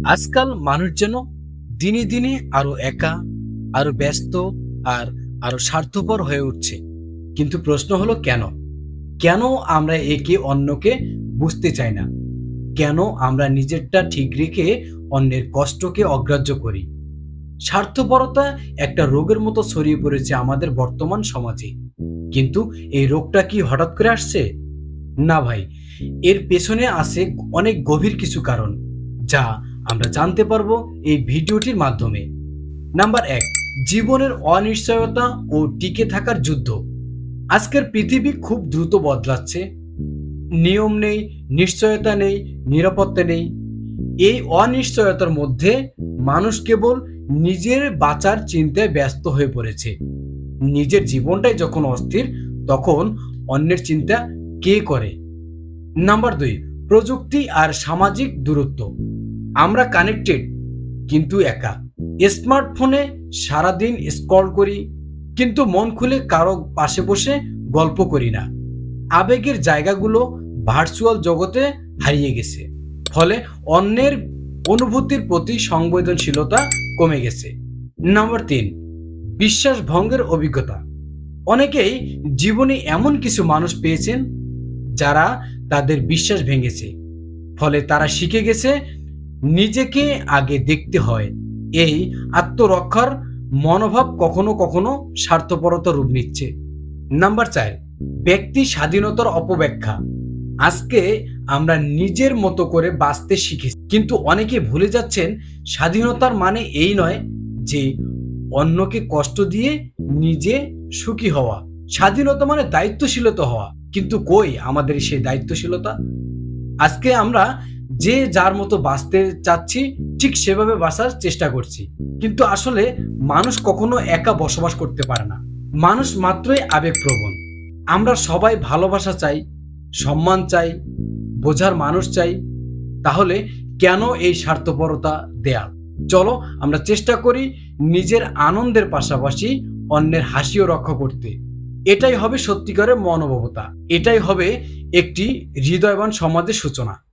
আজকাল মানুষ যেন দিনে দিনে আরো একা, আরো ব্যস্ত আর আরো স্বার্থপর হয়ে উঠছে। কিন্তু প্রশ্ন হলো কেন? কেন আমরা একে অন্যকে বুঝতে চাই না? কেন আমরা নিজেরটা ঠিক রেখে অন্যের কষ্টকে অগ্রাহ্য করি? স্বার্থপরতা একটা রোগের মতো ছড়িয়ে পড়েছে আমাদের বর্তমান সমাজে। কিন্তু এই রোগটা কি হঠাৎ করে আসছে? না ভাই, এর পেছনে আছে অনেক গভীর কিছু কারণ, যা আমরা জানতে পারবো এই ভিডিওটির মাধ্যমে। নাম্বার 1, জীবনের অনিশ্চয়তা ও টিকে থাকার যুদ্ধ। আজকের পৃথিবী খুব দ্রুত বদলাচ্ছে। নিয়ম নেই, নিশ্চয়তা নেই, নিরাপত্তা নেই। এই অনিশ্চয়তার মধ্যে মানুষ কেবল নিজের বাঁচার চিন্তায় ব্যস্ত হয়ে পড়েছে। নিজের জীবনটাই যখন অস্থির, তখন অন্যের চিন্তা কে করে? নাম্বার 2, প্রযুক্তি আর সামাজিক দূরত্ব। আমরা কানেক্টেড কিন্তু একা। স্মার্টফোনে সারাদিন স্ক্রল করি, কিন্তু মন খুলে কারো পাশে বসে গল্প করি না। আবেগের জায়গাগুলো ভার্চুয়াল জগতে হারিয়ে গেছে। ফলে অন্যের অনুভূতির প্রতি সংবেদনশীলতা কমে গেছে। নাম্বার 3, বিশ্বাস ভঙ্গের অভিজ্ঞতা। অনেকেই জীবনে এমন কিছু মানুষ পেয়েছেন যারা তাদের বিশ্বাস ভেঙেছে। ফলে তারা শিখে গেছে নিজেকে আগে দেখতে হয়। এই আত্মরক্ষার মনোভাব কখনো কখনো স্বার্থপরতা রূপ নিচ্ছে। নাম্বার 4, ব্যক্তি স্বাধীনতার অপব্যাখ্যা। আজকে আমরা নিজের মতো করে বাঁচতে শিখেছি, কিন্তু অনেকে ভুলে যাচ্ছেন স্বাধীনতার মানে এই নয় যে অন্যকে কষ্ট দিয়ে নিজে সুখী হওয়া। স্বাধীনতা মানে দায়িত্বশীলতা হওয়া। কিন্তু কই আমাদের সেই দায়িত্বশীলতা? আজকে আমরা যে যার মতো বাঁচতে চাচ্ছি, ঠিক সেভাবে বাঁচার চেষ্টা করছি। কিন্তু আসলে মানুষ কখনো একা বসবাস করতে পারে না। মানুষ মাত্রই আবেগপ্রবণ। আমরা সবাই ভালোবাসা চাই, সম্মান চাই, বোঝার মানুষ চাই। তাহলে কেন এই স্বার্থপরতা দেয়া? চলো আমরা চেষ্টা করি নিজের আনন্দের পাশাপাশি অন্যের হাসিও রক্ষা করতে। এটাই হবে সত্যিকারের মানবতা। এটাই হবে একটি হৃদয়বান সমাজের সূচনা।